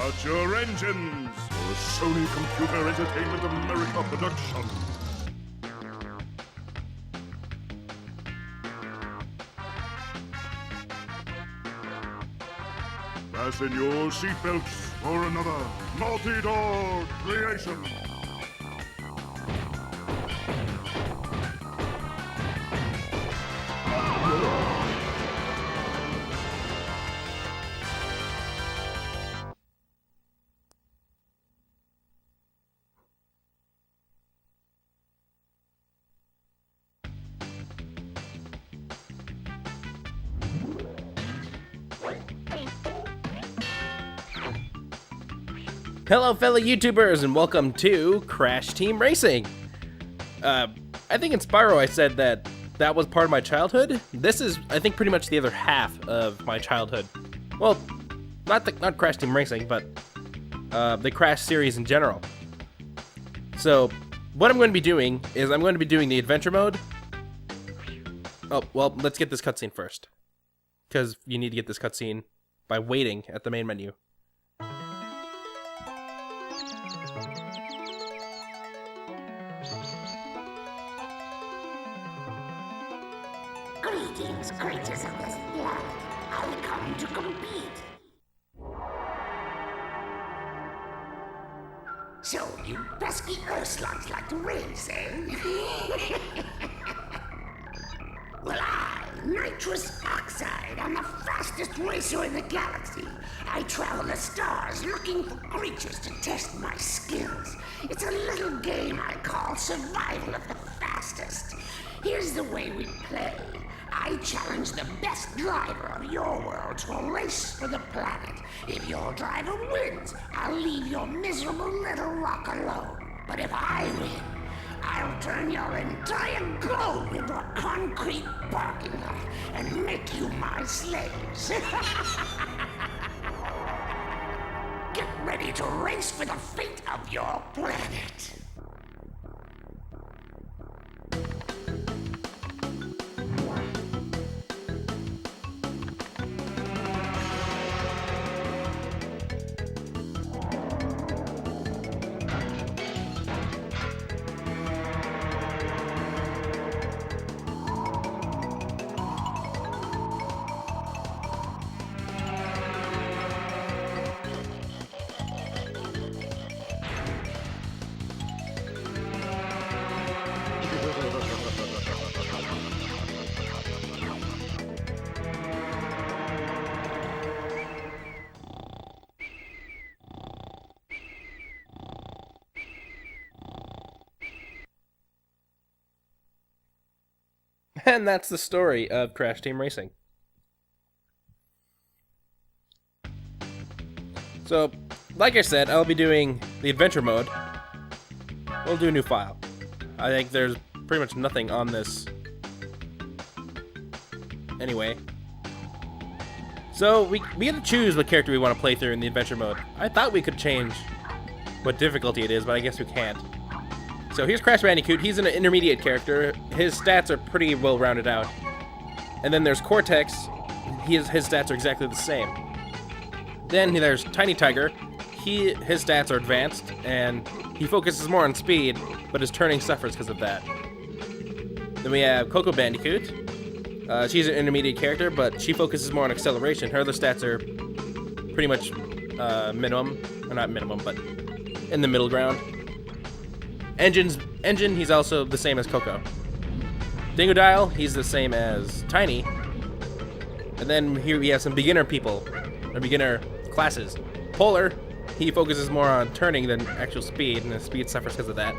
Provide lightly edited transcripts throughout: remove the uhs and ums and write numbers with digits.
Start your engines for a Sony Computer Entertainment America production. Fasten your seatbelts for another Naughty Dog creation. Hello, fellow YouTubers, and welcome to Crash Team Racing. I think in Spyro I said that was part of my childhood. This is, I think, pretty much the other half of my childhood. Well, not Crash Team Racing, but the Crash series in general. So, what I'm going to be doing is I'm going to be doing the adventure mode. Oh, well, let's get this cutscene first, because you need to get this cutscene by waiting at the main menu. Greetings, creatures of this planet. I've come to compete. So, you pesky Earthslugs like to race, eh? Well, I, Nitrous Oxide, am the fastest racer in the galaxy. I travel the stars looking for creatures to test my skills. It's a little game I call Survival of the Fastest. Here's the way we play. I challenge the best driver of your world to a race for the planet. If your driver wins, I'll leave your miserable little rock alone. But if I win, I'll turn your entire globe into a concrete parking lot and make you my slaves. Get ready to race for the fate of your planet. And that's the story of Crash Team Racing. So, like I said, I'll be doing the adventure mode. We'll do a new file. I think there's pretty much nothing on this anyway. So, we get to choose what character we want to play through in the adventure mode. I thought we could change what difficulty it is, but I guess we can't. So here's Crash Bandicoot. He's an intermediate character. His stats are pretty well rounded out. And then there's Cortex. His stats are exactly the same. Then there's Tiny Tiger. His stats are advanced, and he focuses more on speed, but his turning suffers because of that. Then we have Coco Bandicoot. She's an intermediate character, but she focuses more on acceleration. Her other stats are pretty much minimum. Or not minimum, but in the middle ground. Engine, he's also the same as Coco. Dingodile, he's the same as Tiny. And then here we have some beginner people, or beginner classes. Polar, he focuses more on turning than actual speed, and his speed suffers because of that.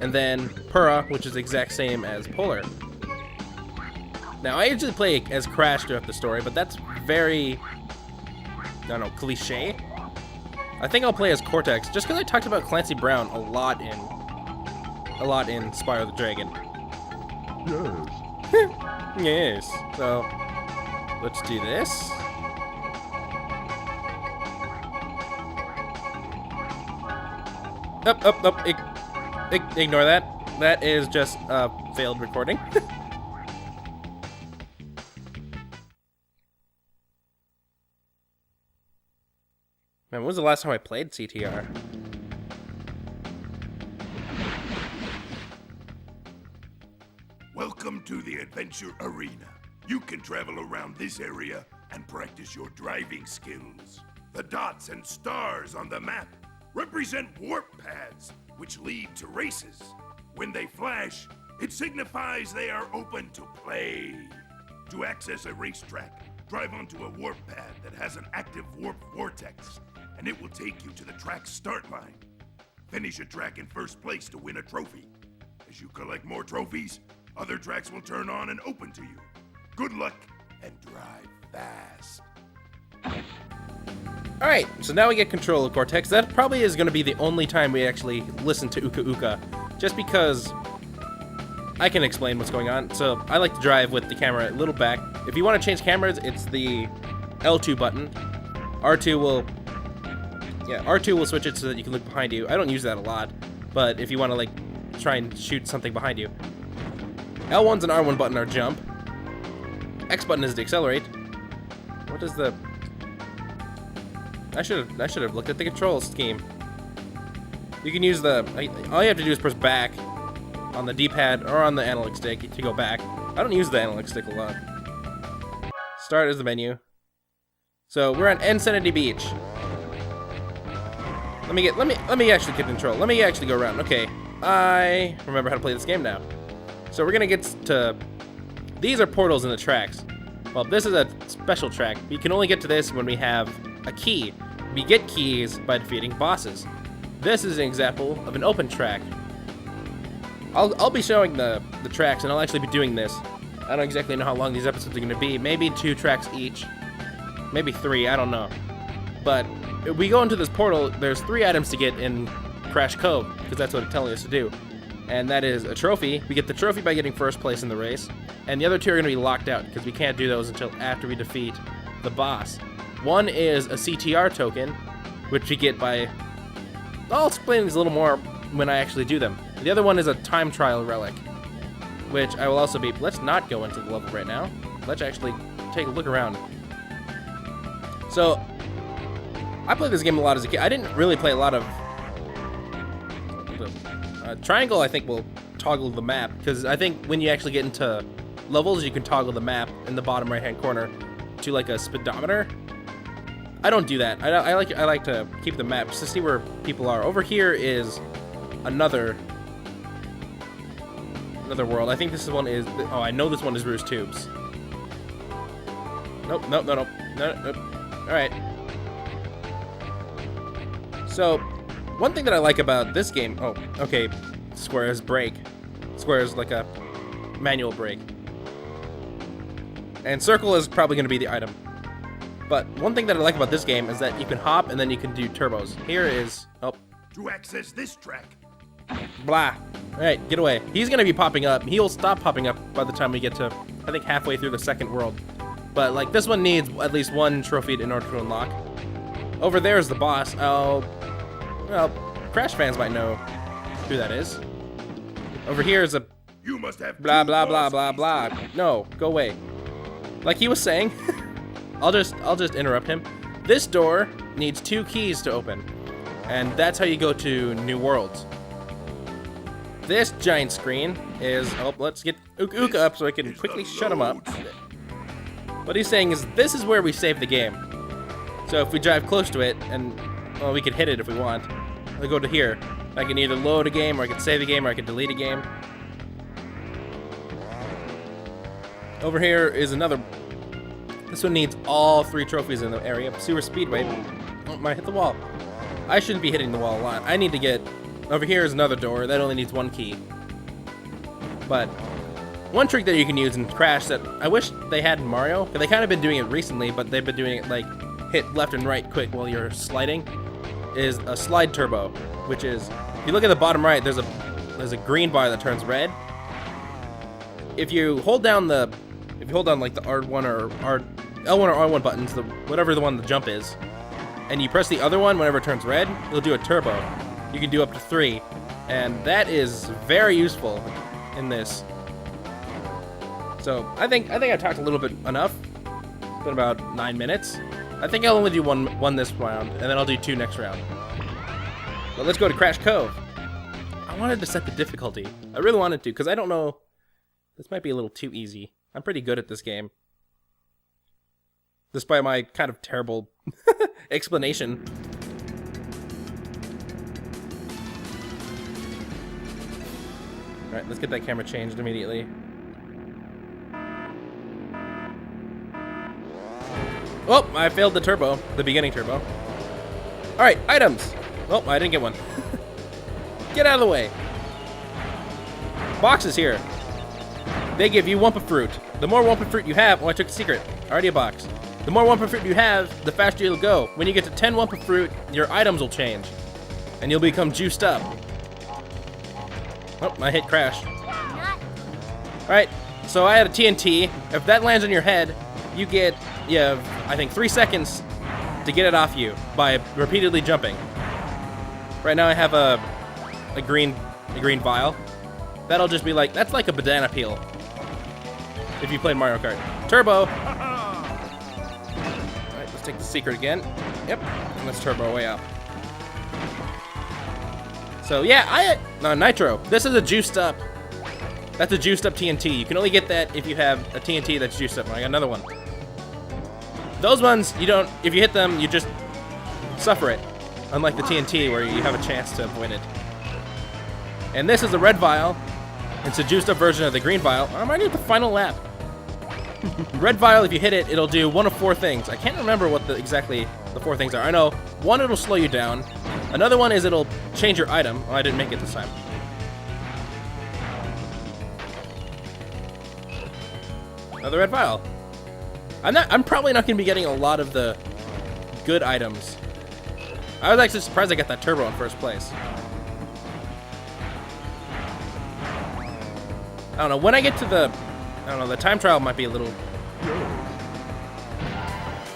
And then Purah, which is the exact same as Polar. Now, I usually play as Crash throughout the story, but that's very, I don't know, cliche. I think I'll play as Cortex, just because I talked about Clancy Brown a lot in Spyro the Dragon. Yes. Yes. So, let's do this. Ignore that. That is just a failed recording. Man, when was the last time I played CTR? Welcome to the Adventure Arena. You can travel around this area and practice your driving skills. The dots and stars on the map represent warp paths, which lead to races. When they flash, it signifies they are open to play. To access a racetrack, drive onto a warp pad that has an active warp vortex, and it will take you to the track's start line. Finish a track in first place to win a trophy. As you collect more trophies, other tracks will turn on and open to you. Good luck and drive fast. Alright, so now we get control of Cortex. That probably is going to be the only time we actually listen to Uka Uka, just because I can explain what's going on. So I like to drive with the camera a little back. If you want to change cameras, it's the L2 button. R2 will switch it so that you can look behind you. I don't use that a lot, but if you want to like try and shoot something behind you. L1's and R1 button are jump. X button is to accelerate. What is the... I should have looked at the control scheme. You can use the... all you have to do is press back on the D-pad or on the analog stick to go back. I don't use the analog stick a lot. Start is the menu. So we're on Insanity Beach. Let me actually get control. Let me actually go around. Okay, I remember how to play this game now. So we're gonna get to... these are portals in the tracks. Well, this is a special track. We can only get to this when we have a key. We get keys by defeating bosses. This is an example of an open track. I'll be showing the tracks, and I'll actually be doing this. I don't exactly know how long these episodes are gonna be. Maybe 2 tracks each. Maybe 3, I don't know. But if we go into this portal, there's 3 items to get in Crash Cove, because that's what it's telling us to do. And that is a trophy. We get the trophy by getting first place in the race. And the other 2 are going to be locked out, because we can't do those until after we defeat the boss. One is a CTR token, which we get by... I'll explain these a little more when I actually do them. The other one is a time trial relic, which I will also be... Let's not go into the level right now. Let's actually take a look around. So, I played this game a lot as a kid. I didn't really play a lot of... triangle, I think, will toggle the map, because I think when you actually get into levels, you can toggle the map in the bottom right-hand corner to like a speedometer. I don't do that. I like to keep the map just to see where people are. Over here is another world. I think this one is... oh, I know this one is Roost Tubes. Nope. All right. So, one thing that I like about this game... oh, okay. Square is brake. Square is like a manual brake. And circle is probably going to be the item. But one thing that I like about this game is that you can hop and then you can do turbos. Here is... oh. To access this track, Blah. Alright, get away. He's going to be popping up. He'll stop popping up by the time we get to, I think, halfway through the second world. But, like, this one needs at least 1 trophy in order to unlock. Over there is the boss. Well, Crash fans might know who that is. Over here is a... you must have blah, 2 blah, blah, boss blah, keys blah. to- No, go away. Like he was saying, I'll just interrupt him. This door needs 2 keys to open. And that's how you go to New Worlds. This giant screen is... oh, let's get Uka Uka up so I can quickly shut him up. What he's saying is this is where we save the game. So if we drive close to it, and well, we could hit it if we want. I'll go to here. I can either load a game, or I can save a game, or I can delete a game. Over here is another... this one needs all 3 trophies in the area. Sewer Speedway. Oh, I hit the wall. I shouldn't be hitting the wall a lot. I need to get... over here is another door. That only needs 1 key. But one trick that you can use in Crash that I wish they had in Mario, because they kind of been doing it recently, but they've been doing it like hit left and right quick while you're sliding, is a slide turbo, which is, if you look at the bottom right, there's a green bar that turns red. If you hold down like the R1 or L1 or R1 buttons, whatever the one the jump is, and you press the other one whenever it turns red, it'll do a turbo. You can do up to 3, and that is very useful in this. So I think I talked a little bit enough. It's been about 9 minutes. I think I'll only do one this round, and then I'll do 2 next round. But let's go to Crash Cove. I wanted to set the difficulty. I really wanted to, because I don't know. This might be a little too easy. I'm pretty good at this game. Despite my kind of terrible explanation. Alright, let's get that camera changed immediately. Oh, I failed the turbo. The beginning turbo. Alright, items. Oh, I didn't get one. Get out of the way. Boxes here. They give you Wumpa Fruit. The more Wumpa Fruit you have... Oh, I took the secret. Already a box. The more Wumpa Fruit you have, the faster you'll go. When you get to 10 Wumpa Fruit, your items will change. And you'll become juiced up. Oh, I hit Crash. Alright, so I had a TNT. If that lands on your head, you have, I think, 3 seconds to get it off you by repeatedly jumping. Right now I have a green vial. That'll just be like, that's like a banana peel. If you played Mario Kart. Turbo! Alright, let's take the secret again. Yep, and let's turbo way up. So yeah, Nitro. This is a juiced up. That's a juiced up TNT. You can only get that if you have a TNT that's juiced up. I got another one. Those ones, you don't, if you hit them, you just suffer it. Unlike the TNT where you have a chance to avoid it. And this is a red vial. It's a juiced up version of the green vial. I might need the final lap. Red vial, if you hit it, it'll do 1 of 4 things. I can't remember what exactly the 4 things are. I know, 1, it'll slow you down. Another one is it'll change your item. Oh, I didn't make it this time. Another red vial. I'm probably not going to be getting a lot of the good items. I was actually surprised I got that turbo in first place. I don't know, when I get to the time trial might be a little...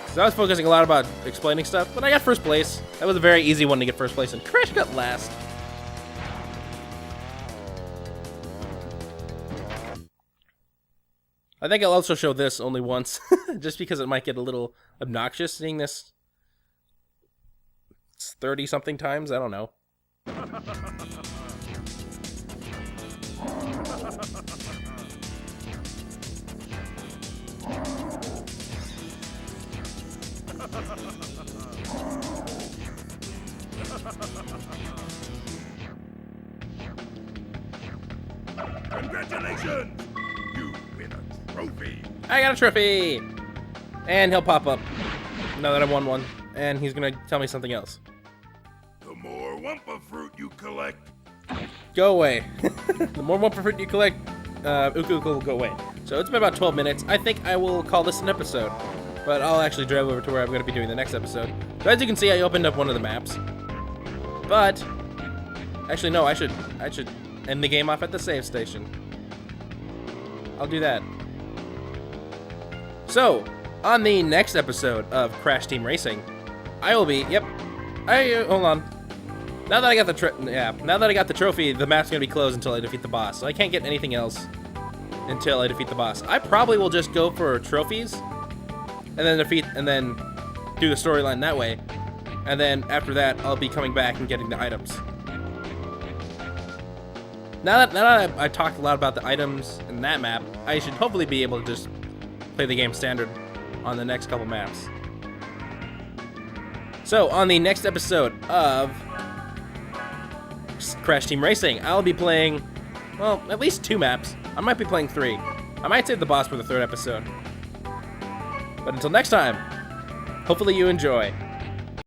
Because I was focusing a lot about explaining stuff, but I got first place. That was a very easy one to get first place, and Crash got last. I think I'll also show this only once, just because it might get a little obnoxious seeing this 30-something times, I don't know. Congratulations! You win a trophy! I got a trophy! And he'll pop up now that I won one, and he's gonna tell me something else. The more Wumpa Fruit you collect, Go away. The more Wumpa Fruit you collect, Uku Uku will go away. So it's been about 12 minutes. I think I will call this an episode, but I'll actually drive over to where I'm going to be doing the next episode. So as you can see, I opened up one of the maps, but actually no, I should end the game off at the save station. I'll do that. So on the next episode of Crash Team Racing, I will be. Hold on. Now that I got the trophy, the map's gonna be closed until I defeat the boss. So I can't get anything else until I defeat the boss. I probably will just go for trophies, and then do the storyline that way. And then after that, I'll be coming back and getting the items. Now that I talked a lot about the items in that map, I should hopefully be able to just play the game standard on the next couple maps. So on the next episode of Crash Team Racing, I'll be playing, well, at least 2 maps. I might be playing 3. I might save the boss for the 3rd episode. But until next time, hopefully you enjoy.